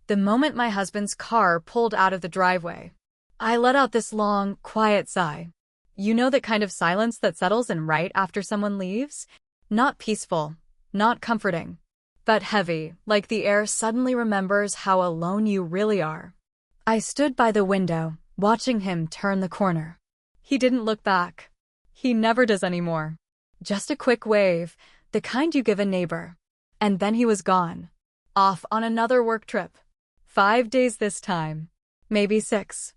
the moment my husband's car pulled out of the driveway. I let out this long, quiet sigh. You know that kind of silence that settles in right after someone leaves? Not peaceful, not comforting, but heavy, like the air suddenly remembers how alone you really are. I stood by the window, watching him turn the corner. He didn't look back. He never does anymore. Just a quick wave, the kind you give a neighbor. And then he was gone. Off on another work trip. 5 days this time. Maybe 6.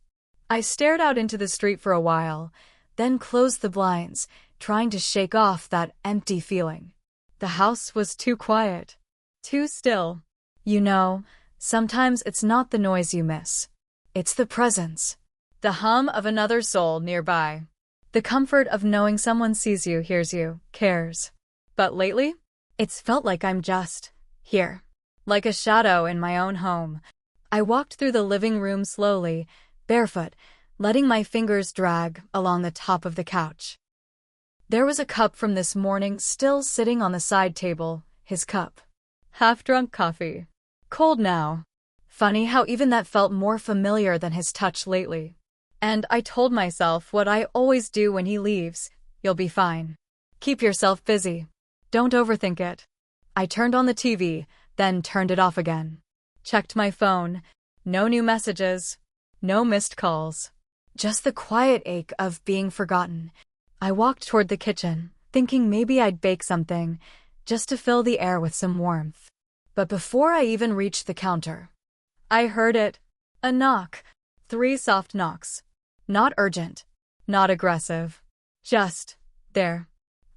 I stared out into the street for a while, then closed the blinds, trying to shake off that empty feeling. The house was too quiet. Too still. You know, sometimes it's not the noise you miss. It's the presence. The hum of another soul nearby. The comfort of knowing someone sees you, hears you, cares. But lately, it's felt like I'm just here. Like a shadow in my own home. I walked through the living room slowly, barefoot, letting my fingers drag along the top of the couch. There was a cup from this morning still sitting on the side table, his cup. Half-drunk coffee. Cold now. Funny how even that felt more familiar than his touch lately. And I told myself what I always do when he leaves, you'll be fine. Keep yourself busy. Don't overthink it. I turned on the TV, then turned it off again. Checked my phone. No new messages. No missed calls. Just the quiet ache of being forgotten. I walked toward the kitchen, thinking maybe I'd bake something, just to fill the air with some warmth. But before I even reached the counter, I heard it. A knock. 3 soft knocks. Not urgent. Not aggressive. Just there.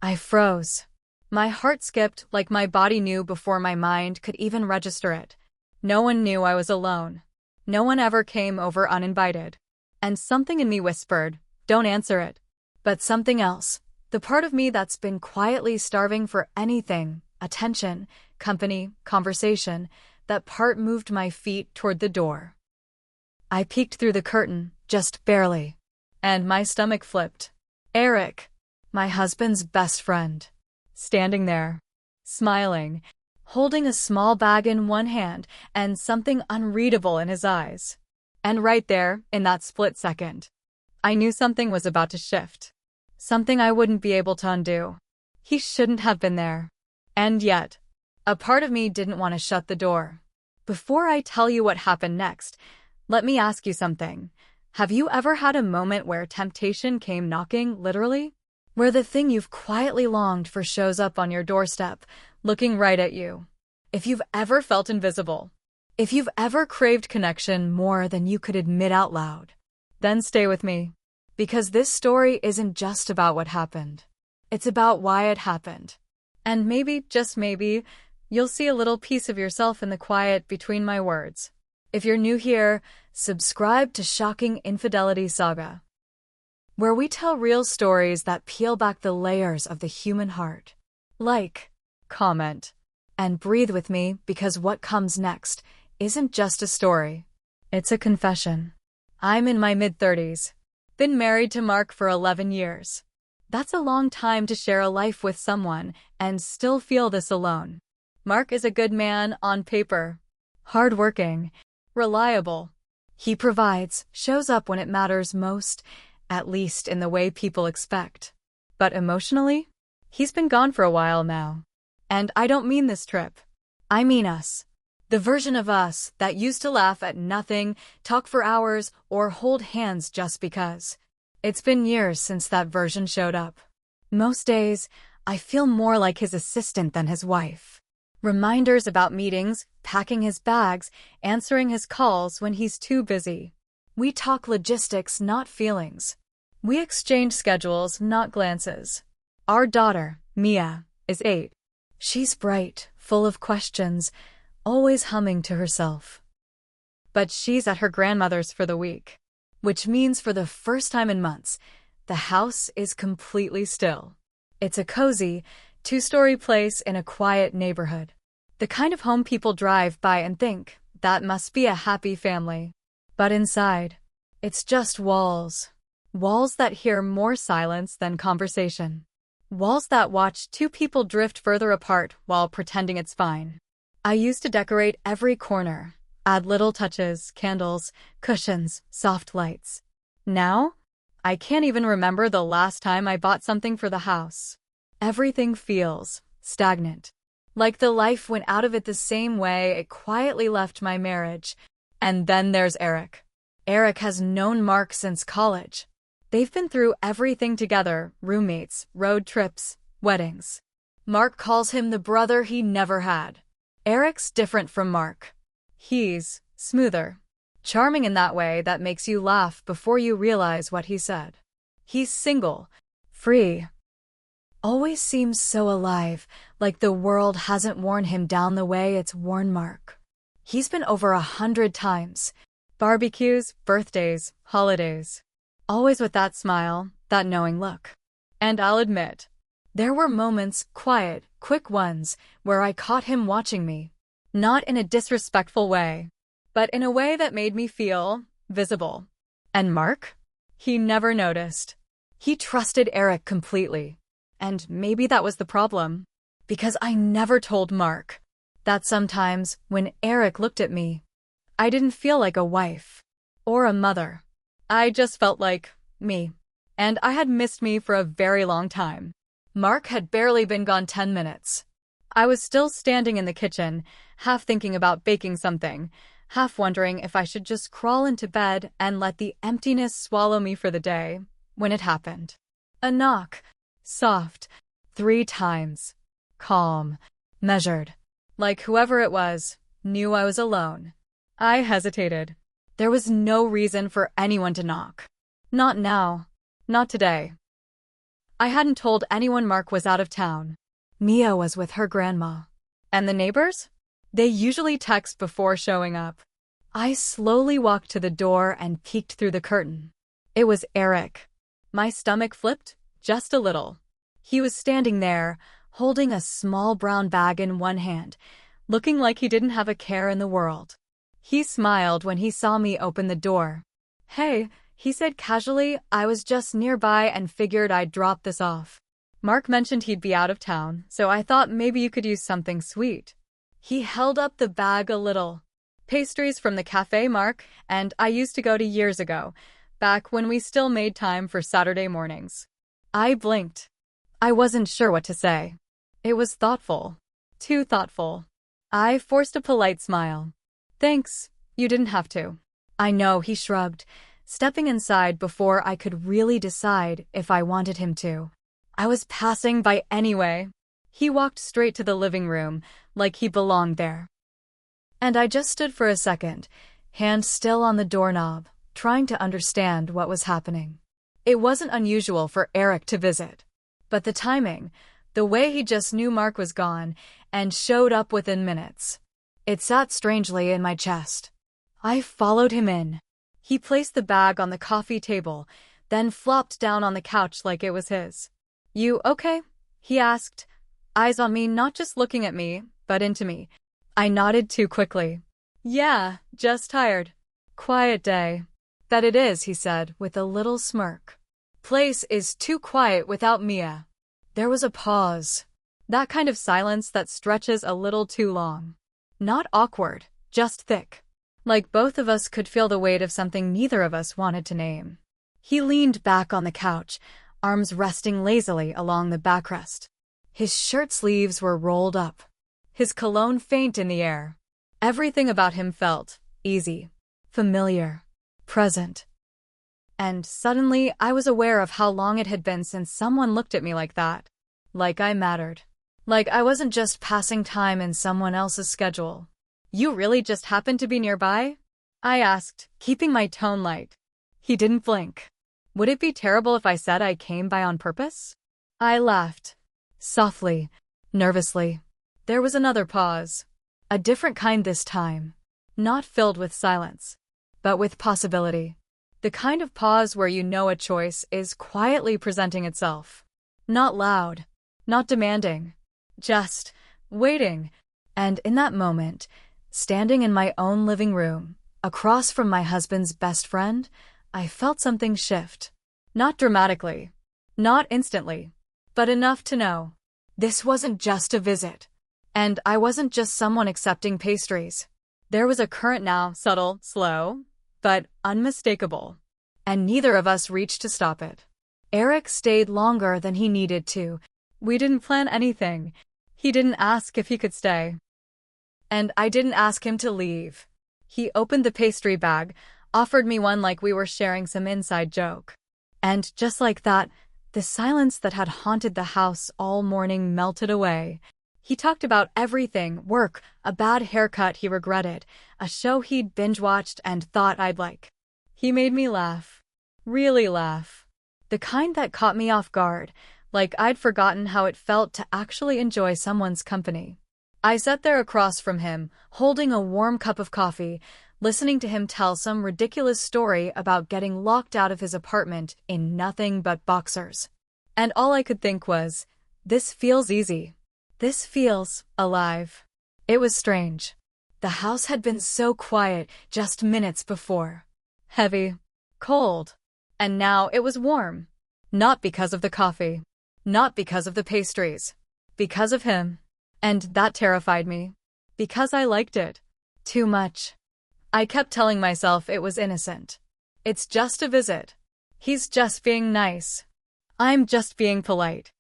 I froze. My heart skipped like my body knew before my mind could even register it. No one knew I was alone. No one ever came over uninvited. And something in me whispered, don't answer it. But something else, the part of me that's been quietly starving for anything, attention, company, conversation, that part moved my feet toward the door. I peeked through the curtain, just barely. And my stomach flipped. Eric, my husband's best friend, standing there, smiling, holding a small bag in one hand and something unreadable in his eyes. And right there, in that split second, I knew something was about to shift. Something I wouldn't be able to undo. He shouldn't have been there. And yet, a part of me didn't want to shut the door. Before I tell you what happened next, let me ask you something. Have you ever had a moment where temptation came knocking, literally? Where the thing you've quietly longed for shows up on your doorstep, looking right at you? If you've ever felt invisible, if you've ever craved connection more than you could admit out loud, then stay with me. Because this story isn't just about what happened. It's about why it happened. And maybe, just maybe, you'll see a little piece of yourself in the quiet between my words. If you're new here, subscribe to Shocking Infidelity Saga, where we tell real stories that peel back the layers of the human heart. Like, comment, and breathe with me, because what comes next isn't just a story. It's a confession. I'm in my mid-30s. Been married to Mark for 11 years. That's a long time to share a life with someone and still feel this alone. Mark is a good man on paper. Hardworking. Reliable. He provides, shows up when it matters most, at least in the way people expect. But emotionally, he's been gone for a while now. And I don't mean this trip. I mean us. The version of us that used to laugh at nothing, talk for hours, or hold hands just because. It's been years since that version showed up. Most days, I feel more like his assistant than his wife. Reminders about meetings, packing his bags, answering his calls when he's too busy. We talk logistics, not feelings. We exchange schedules, not glances. Our daughter, Mia, is 8. She's bright, full of questions, always humming to herself. But she's at her grandmother's for the week, which means for the first time in months, the house is completely still. It's a cozy, 2-story place in a quiet neighborhood. The kind of home people drive by and think, that must be a happy family. But inside, it's just walls. Walls that hear more silence than conversation. Walls that watch 2 people drift further apart while pretending it's fine. I used to decorate every corner. Add little touches, candles, cushions, soft lights. Now, I can't even remember the last time I bought something for the house. Everything feels stagnant. Like the life went out of it the same way it quietly left my marriage. And then there's Eric. Eric has known Mark since college. They've been through everything together, roommates, road trips, weddings. Mark calls him the brother he never had. Eric's different from Mark. He's smoother, charming in that way that makes you laugh before you realize what he said. He's single, free. Always seems so alive, like the world hasn't worn him down the way it's worn Mark. He's been over 100 times. Barbecues, birthdays, holidays. Always with that smile, that knowing look. And I'll admit, there were moments, quiet, quick ones, where I caught him watching me. Not in a disrespectful way, but in a way that made me feel visible. And Mark? He never noticed. He trusted Eric completely. And maybe that was the problem. Because I never told Mark that sometimes when Eric looked at me, I didn't feel like a wife or a mother. I just felt like me. And I had missed me for a very long time. Mark had barely been gone 10 minutes. I was still standing in the kitchen, half thinking about baking something, half wondering if I should just crawl into bed and let the emptiness swallow me for the day, when it happened. A knock. Soft. 3 times. Calm. Measured. Like whoever it was, knew I was alone. I hesitated. There was no reason for anyone to knock. Not now. Not today. I hadn't told anyone Mark was out of town. Mia was with her grandma. And the neighbors? They usually text before showing up. I slowly walked to the door and peeked through the curtain. It was Eric. My stomach flipped, just a little. He was standing there, holding a small brown bag in one hand, looking like he didn't have a care in the world. He smiled when he saw me open the door. "Hey," he said casually, "I was just nearby and figured I'd drop this off. Mark mentioned he'd be out of town, so I thought maybe you could use something sweet." He held up the bag a little. "Pastries from the cafe, Mark, and I used to go to years ago, back when we still made time for Saturday mornings." I blinked. I wasn't sure what to say. It was thoughtful. Too thoughtful. I forced a polite smile. "Thanks, you didn't have to." "I know," he shrugged, stepping inside before I could really decide if I wanted him to. I was passing by anyway. He walked straight to the living room, like he belonged there. And I just stood for a second, hand still on the doorknob, trying to understand what was happening. It wasn't unusual for Eric to visit. But the timing, the way he just knew Mark was gone, and showed up within minutes. It sat strangely in my chest. I followed him in. He placed the bag on the coffee table, then flopped down on the couch like it was his. "You okay?" he asked, eyes on me, not just looking at me, but into me. I nodded too quickly. "Yeah, just tired. Quiet day." "That it is," he said, with a little smirk. "Place is too quiet without Mia." There was a pause. That kind of silence that stretches a little too long. Not awkward, just thick. Like both of us could feel the weight of something neither of us wanted to name. He leaned back on the couch, arms resting lazily along the backrest. His shirt sleeves were rolled up. His cologne faint in the air. Everything about him felt easy, familiar, present. And suddenly I was aware of how long it had been since someone looked at me like that. Like I mattered. Like I wasn't just passing time in someone else's schedule. "You really just happened to be nearby?" I asked, keeping my tone light. He didn't blink. "Would it be terrible if I said I came by on purpose?" I laughed. Softly, nervously. There was another pause. A different kind this time. Not filled with silence, but with possibility. The kind of pause where you know a choice is quietly presenting itself. Not loud, not demanding, just waiting. And in that moment, standing in my own living room, across from my husband's best friend, I felt something shift. Not dramatically, not instantly, but enough to know. This wasn't just a visit. And I wasn't just someone accepting pastries. There was a current now, subtle, slow, but unmistakable. And neither of us reached to stop it. Eric stayed longer than he needed to. We didn't plan anything. He didn't ask if he could stay. And I didn't ask him to leave. He opened the pastry bag, offered me one like we were sharing some inside joke. And just like that, the silence that had haunted the house all morning melted away. He talked about everything: work, a bad haircut he regretted, a show he'd binge-watched and thought I'd like. He made me laugh. Really laugh. The kind that caught me off guard, like I'd forgotten how it felt to actually enjoy someone's company. I sat there across from him, holding a warm cup of coffee, listening to him tell some ridiculous story about getting locked out of his apartment in nothing but boxers. And all I could think was, this feels easy. This feels alive. It was strange. The house had been so quiet just minutes before. Heavy. Cold. And now it was warm. Not because of the coffee. Not because of the pastries. Because of him. And that terrified me. Because I liked it. Too much. I kept telling myself it was innocent. It's just a visit. He's just being nice. I'm just being polite.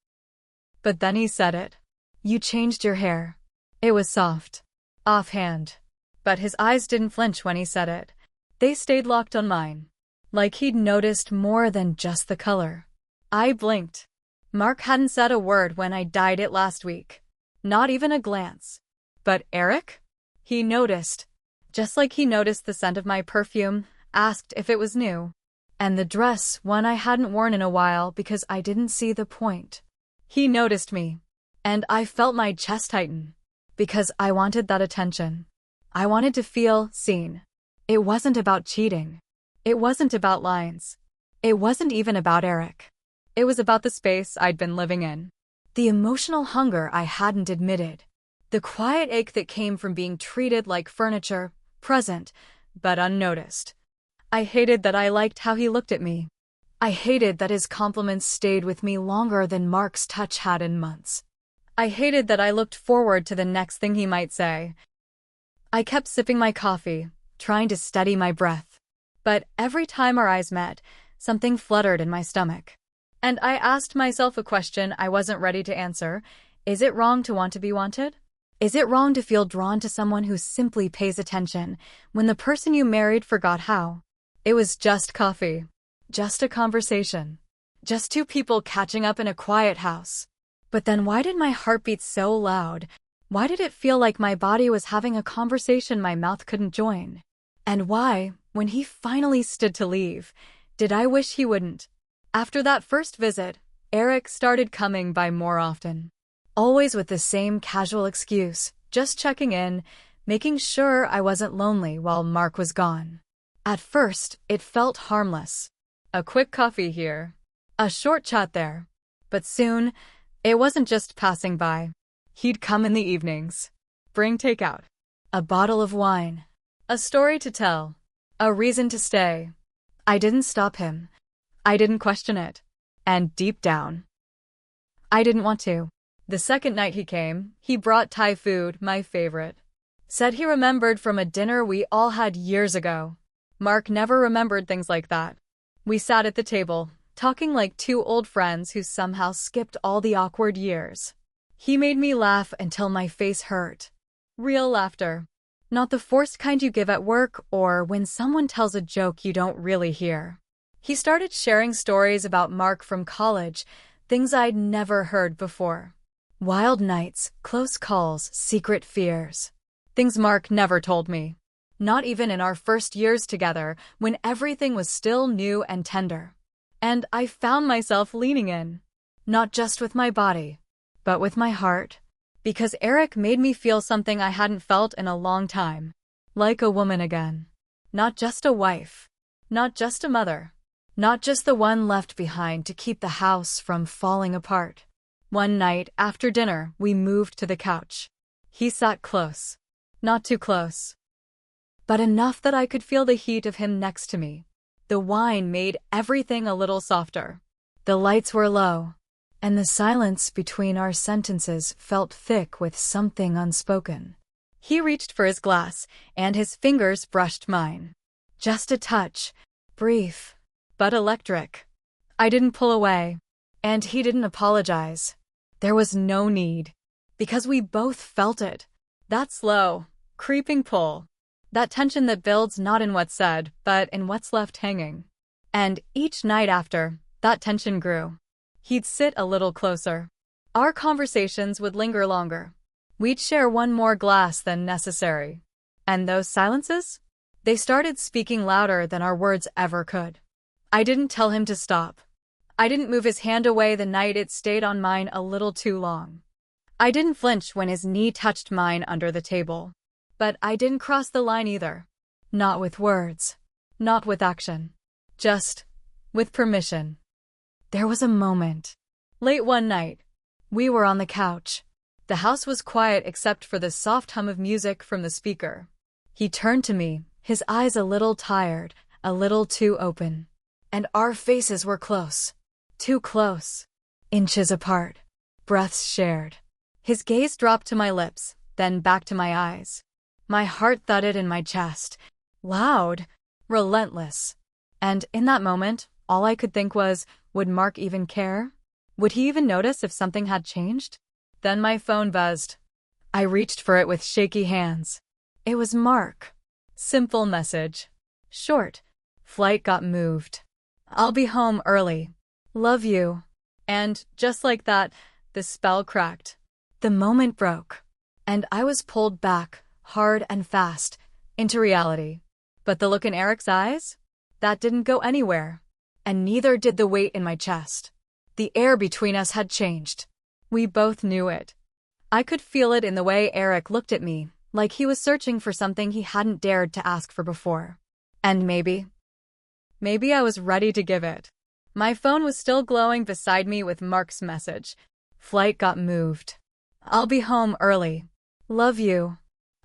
But then he said it. You changed your hair. It was soft. Offhand. But his eyes didn't flinch when he said it. They stayed locked on mine. Like he'd noticed more than just the color. I blinked. Mark hadn't said a word when I dyed it last week. Not even a glance. But Eric? He noticed. Just like he noticed the scent of my perfume, asked if it was new. And the dress, one I hadn't worn in a while because I didn't see the point. He noticed me. And I felt my chest tighten. Because I wanted that attention. I wanted to feel seen. It wasn't about cheating. It wasn't about lines. It wasn't even about Eric. It was about the space I'd been living in. The emotional hunger I hadn't admitted. The quiet ache that came from being treated like furniture, present, but unnoticed. I hated that I liked how he looked at me. I hated that his compliments stayed with me longer than Mark's touch had in months. I hated that I looked forward to the next thing he might say. I kept sipping my coffee, trying to steady my breath. But every time our eyes met, something fluttered in my stomach. And I asked myself a question I wasn't ready to answer. Is it wrong to want to be wanted? Is it wrong to feel drawn to someone who simply pays attention when the person you married forgot how? It was just coffee. Just a conversation. Just two people catching up in a quiet house. But then why did my heart beat so loud? Why did it feel like my body was having a conversation my mouth couldn't join? And why, when he finally stood to leave, did I wish he wouldn't? After that first visit, Eric started coming by more often. Always with the same casual excuse, just checking in, making sure I wasn't lonely while Mark was gone. At first, it felt harmless. A quick coffee here. A short chat there. But soon, it wasn't just passing by. He'd come in the evenings. Bring takeout. A bottle of wine. A story to tell. A reason to stay. I didn't stop him. I didn't question it. And deep down, I didn't want to. The second night he came, he brought Thai food, my favorite. Said he remembered from a dinner we all had years ago. Mark never remembered things like that. We sat at the table, talking like two old friends who somehow skipped all the awkward years. He made me laugh until my face hurt. Real laughter. Not the forced kind you give at work or when someone tells a joke you don't really hear. He started sharing stories about Mark from college, things I'd never heard before. Wild nights, close calls, secret fears. Things Mark never told me. Not even in our first years together, when everything was still new and tender. And I found myself leaning in. Not just with my body, but with my heart. Because Eric made me feel something I hadn't felt in a long time. Like a woman again. Not just a wife. Not just a mother. Not just the one left behind to keep the house from falling apart. One night, after dinner, we moved to the couch. He sat close. Not too close. But enough that I could feel the heat of him next to me. The wine made everything a little softer. The lights were low. And the silence between our sentences felt thick with something unspoken. He reached for his glass, and his fingers brushed mine. Just a touch. Brief. But electric. I didn't pull away. And he didn't apologize. There was no need. Because we both felt it. That slow, creeping pull. That tension that builds not in what's said, but in what's left hanging. And each night after, that tension grew. He'd sit a little closer. Our conversations would linger longer. We'd share one more glass than necessary. And those silences? They started speaking louder than our words ever could. I didn't tell him to stop. I didn't move his hand away the night it stayed on mine a little too long. I didn't flinch when his knee touched mine under the table. But I didn't cross the line either. Not with words. Not with action. Just with permission. There was a moment. Late one night. We were on the couch. The house was quiet except for the soft hum of music from the speaker. He turned to me, his eyes a little tired, a little too open. And our faces were close. Too close. Inches apart. Breaths shared. His gaze dropped to my lips, then back to my eyes. My heart thudded in my chest. Loud. Relentless. And in that moment, all I could think was, would Mark even care? Would he even notice if something had changed? Then my phone buzzed. I reached for it with shaky hands. It was Mark. Simple message. Short. Flight got moved. I'll be home early. Love you. And, just like that, the spell cracked. The moment broke. And I was pulled back, hard and fast, into reality. But the look in Eric's eyes? That didn't go anywhere. And neither did the weight in my chest. The air between us had changed. We both knew it. I could feel it in the way Eric looked at me, like he was searching for something he hadn't dared to ask for before. And maybe I was ready to give it. My phone was still glowing beside me with Mark's message. Flight got moved. I'll be home early. Love you.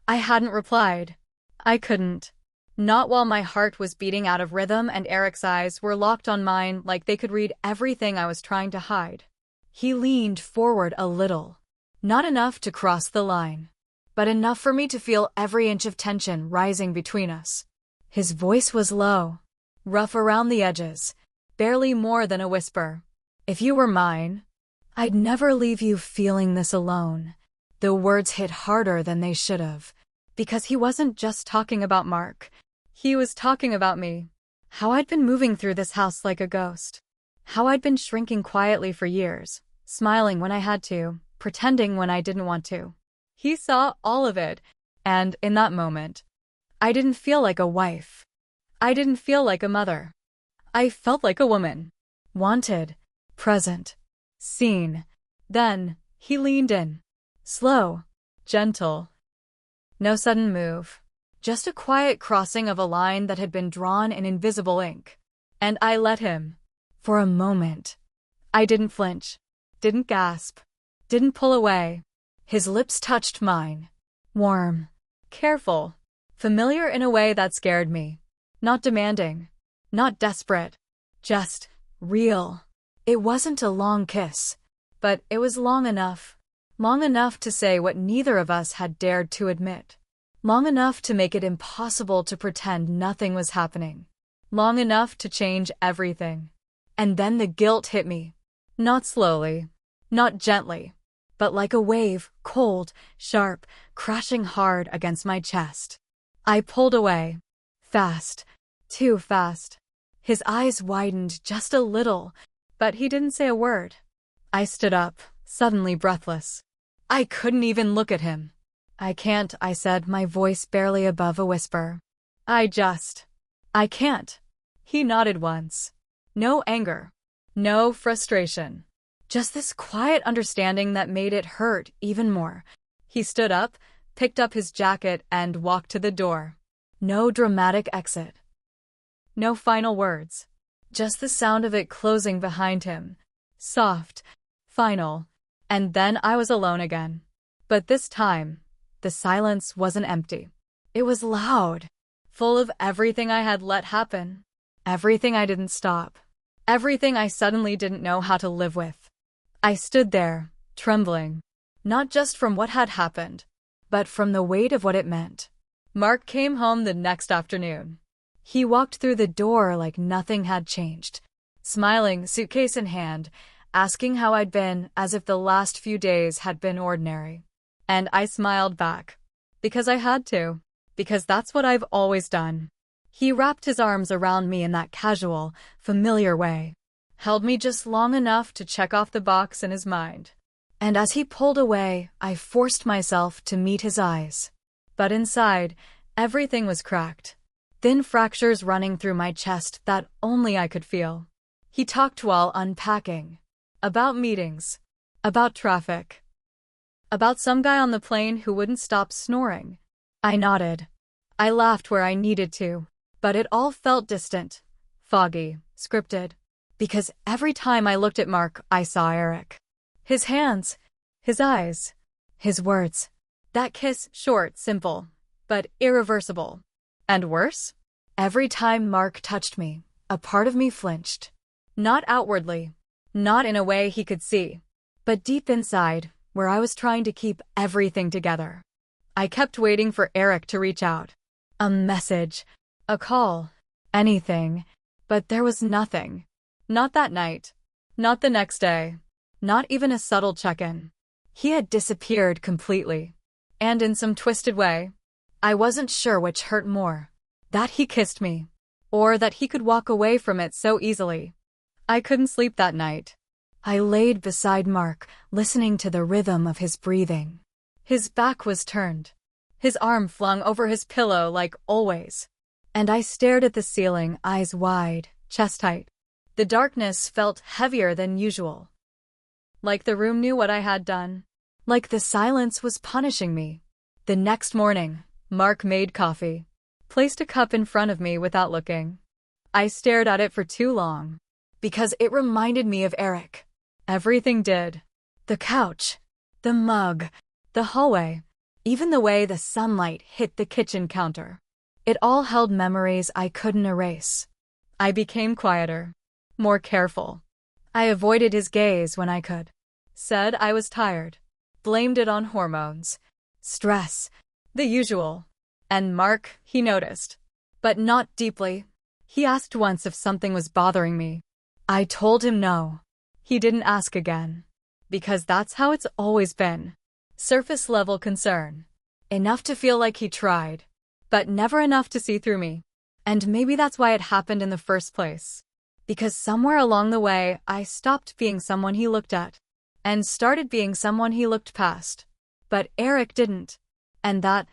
I hadn't replied. I couldn't. Not while my heart was beating out of rhythm and Eric's eyes were locked on mine like they could read everything I was trying to hide. He leaned forward a little. Not enough to cross the line, but enough for me to feel every inch of tension rising between us. His voice was low, rough around the edges, barely more than a whisper. If you were mine, I'd never leave you feeling this alone. The words hit harder than they should have, because he wasn't just talking about Mark. He was talking about me. How I'd been moving through this house like a ghost. How I'd been shrinking quietly for years, smiling when I had to, pretending when I didn't want to. He saw all of it, and in that moment, I didn't feel like a wife. I didn't feel like a mother. I felt like a woman. Wanted. Present. Seen. Then, he leaned in. Slow. Gentle. No sudden move. Just a quiet crossing of a line that had been drawn in invisible ink. And I let him. For a moment. I didn't flinch. Didn't gasp. Didn't pull away. His lips touched mine. Warm. Careful. Familiar in a way that scared me. Not demanding. Not desperate. Just real. It wasn't a long kiss. But it was long enough. Long enough to say what neither of us had dared to admit. Long enough to make it impossible to pretend nothing was happening. Long enough to change everything. And then the guilt hit me. Not slowly. Not gently. But like a wave, cold, sharp, crashing hard against my chest. I pulled away. Fast. Too fast. His eyes widened just a little, but he didn't say a word. I stood up, suddenly breathless. I couldn't even look at him. I can't, I said, my voice barely above a whisper. I can't. He nodded once. No anger. No frustration. Just this quiet understanding that made it hurt even more. He stood up, picked up his jacket, and walked to the door. No dramatic exit. No final words. Just the sound of it closing behind him. Soft. Final. And then I was alone again. But this time, the silence wasn't empty. It was loud. Full of everything I had let happen. Everything I didn't stop. Everything I suddenly didn't know how to live with. I stood there, trembling. Not just from what had happened, but from the weight of what it meant. Mark came home the next afternoon. He walked through the door like nothing had changed, smiling, suitcase in hand, asking how I'd been as if the last few days had been ordinary. And I smiled back. Because I had to. Because that's what I've always done. He wrapped his arms around me in that casual, familiar way. Held me just long enough to check off the box in his mind. And as he pulled away, I forced myself to meet his eyes. But inside, everything was cracked. Thin fractures running through my chest that only I could feel. He talked while unpacking. About meetings. About traffic. About some guy on the plane who wouldn't stop snoring. I nodded. I laughed where I needed to. But it all felt distant, foggy, scripted. Because every time I looked at Mark, I saw Eric. His hands, his eyes, his words. That kiss, short, simple, but irreversible. And worse? Every time Mark touched me, a part of me flinched. Not outwardly, not in a way he could see, but deep inside, where I was trying to keep everything together. I kept waiting for Eric to reach out. A message, a call, anything, but there was nothing. Not that night. Not the next day. Not even a subtle check-in. He had disappeared completely. And in some twisted way, I wasn't sure which hurt more. That he kissed me. Or that he could walk away from it so easily. I couldn't sleep that night. I laid beside Mark, listening to the rhythm of his breathing. His back was turned. His arm flung over his pillow like always. And I stared at the ceiling, eyes wide, chest tight. The darkness felt heavier than usual. Like the room knew what I had done. Like the silence was punishing me. The next morning, Mark made coffee. Placed a cup in front of me without looking. I stared at it for too long. Because it reminded me of Eric. Everything did. The couch. The mug. The hallway. Even the way the sunlight hit the kitchen counter. It all held memories I couldn't erase. I became quieter. More careful. I avoided his gaze when I could. Said I was tired. Blamed it on hormones. Stress. The usual. And Mark, he noticed. But not deeply. He asked once if something was bothering me. I told him no. He didn't ask again. Because that's how it's always been. Surface level concern. Enough to feel like he tried. But never enough to see through me. And maybe that's why it happened in the first place. Because somewhere along the way, I stopped being someone he looked at. And started being someone he looked past. But Eric didn't. And that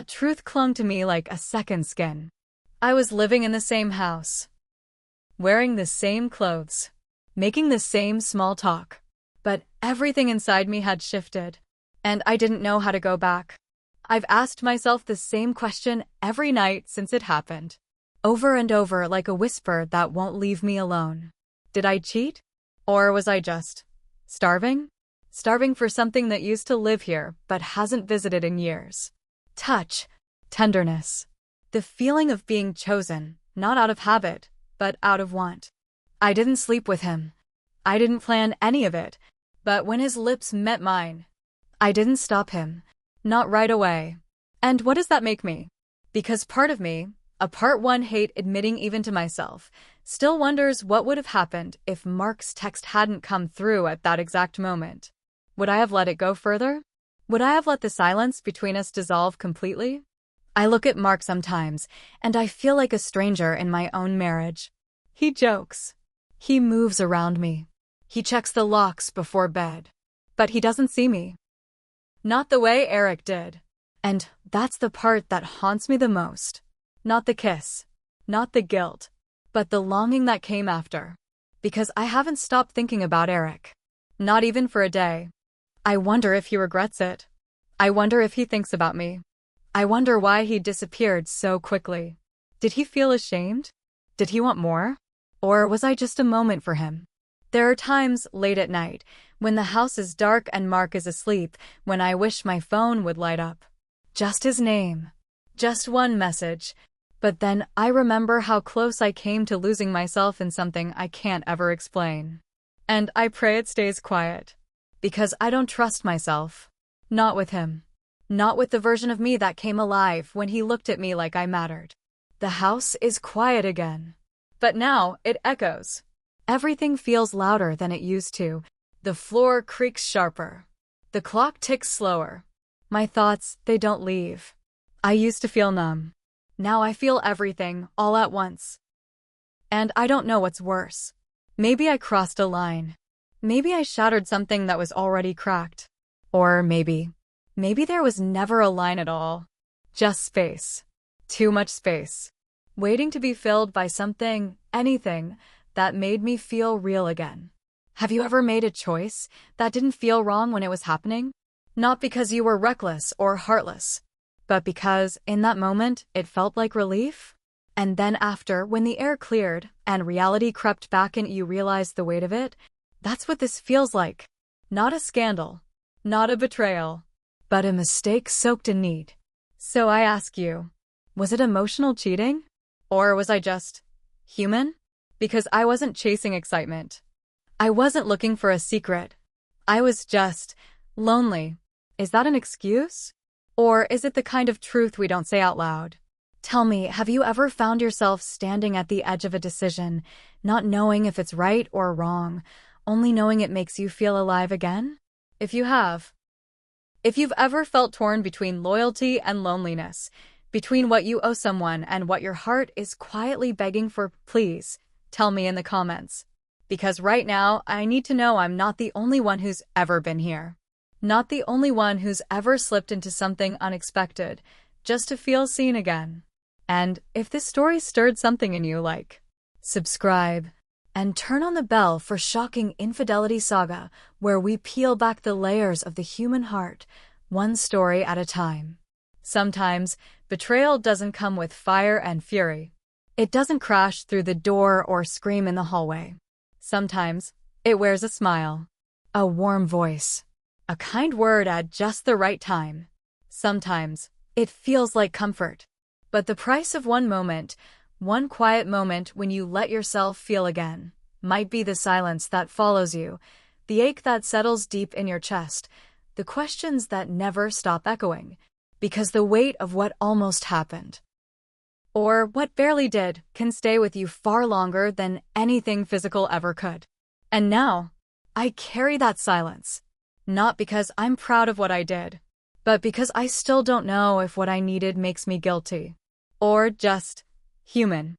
truth clung to me like a second skin. I was living in the same house. Wearing the same clothes. Making the same small talk. But everything inside me had shifted. And I didn't know how to go back. I've asked myself the same question every night since it happened. Over and over like a whisper that won't leave me alone. Did I cheat? Or was I just starving? Starving for something that used to live here but hasn't visited in years. Touch. Tenderness. The feeling of being chosen, not out of habit, but out of want. I didn't sleep with him. I didn't plan any of it. But when his lips met mine, I didn't stop him. Not right away. And what does that make me? Because part of me, a part one hate admitting even to myself, still wonders what would have happened if Mark's text hadn't come through at that exact moment. Would I have let it go further? Would I have let the silence between us dissolve completely? I look at Mark sometimes, and I feel like a stranger in my own marriage. He jokes. He moves around me. He checks the locks before bed. But he doesn't see me. Not the way Eric did. And that's the part that haunts me the most. Not the kiss. Not the guilt. But the longing that came after. Because I haven't stopped thinking about Eric. Not even for a day. I wonder if he regrets it. I wonder if he thinks about me. I wonder why he disappeared so quickly. Did he feel ashamed? Did he want more? Or was I just a moment for him? There are times late at night, when the house is dark and Mark is asleep, when I wish my phone would light up. Just his name. Just one message. But then I remember how close I came to losing myself in something I can't ever explain. And I pray it stays quiet. Because I don't trust myself. Not with him. Not with the version of me that came alive when he looked at me like I mattered. The house is quiet again. But now it echoes. Everything feels louder than it used to. The floor creaks sharper. The clock ticks slower. My thoughts, they don't leave. I used to feel numb. Now I feel everything, all at once. And I don't know what's worse. Maybe I crossed a line. Maybe I shattered something that was already cracked. Or maybe there was never a line at all. Just space. Too much space. Waiting to be filled by something, anything, that made me feel real again. Have you ever made a choice that didn't feel wrong when it was happening? Not because you were reckless or heartless, but because, in that moment, it felt like relief? And then after, when the air cleared and reality crept back and you realized the weight of it, that's what this feels like. Not a scandal, not a betrayal, but a mistake soaked in need. So I ask you, was it emotional cheating? Or was I just human? Because I wasn't chasing excitement. I wasn't looking for a secret. I was just lonely. Is that an excuse? Or is it the kind of truth we don't say out loud? Tell me, have you ever found yourself standing at the edge of a decision, not knowing if it's right or wrong, only knowing it makes you feel alive again? If you have. If you've ever felt torn between loyalty and loneliness, between what you owe someone and what your heart is quietly begging for, please tell me in the comments. Because right now, I need to know I'm not the only one who's ever been here. Not the only one who's ever slipped into something unexpected, just to feel seen again. And if this story stirred something in you, like, subscribe, and turn on the bell for Shocking Infidelity Saga, where we peel back the layers of the human heart, one story at a time. Sometimes, betrayal doesn't come with fire and fury. It doesn't crash through the door or scream in the hallway. Sometimes, it wears a smile, a warm voice, a kind word at just the right time. Sometimes, it feels like comfort. But the price of one moment, one quiet moment when you let yourself feel again, might be the silence that follows you, the ache that settles deep in your chest, the questions that never stop echoing, because the weight of what almost happened, or what barely did, can stay with you far longer than anything physical ever could. And now, I carry that silence. Not because I'm proud of what I did, but because I still don't know if what I needed makes me guilty. Or just human.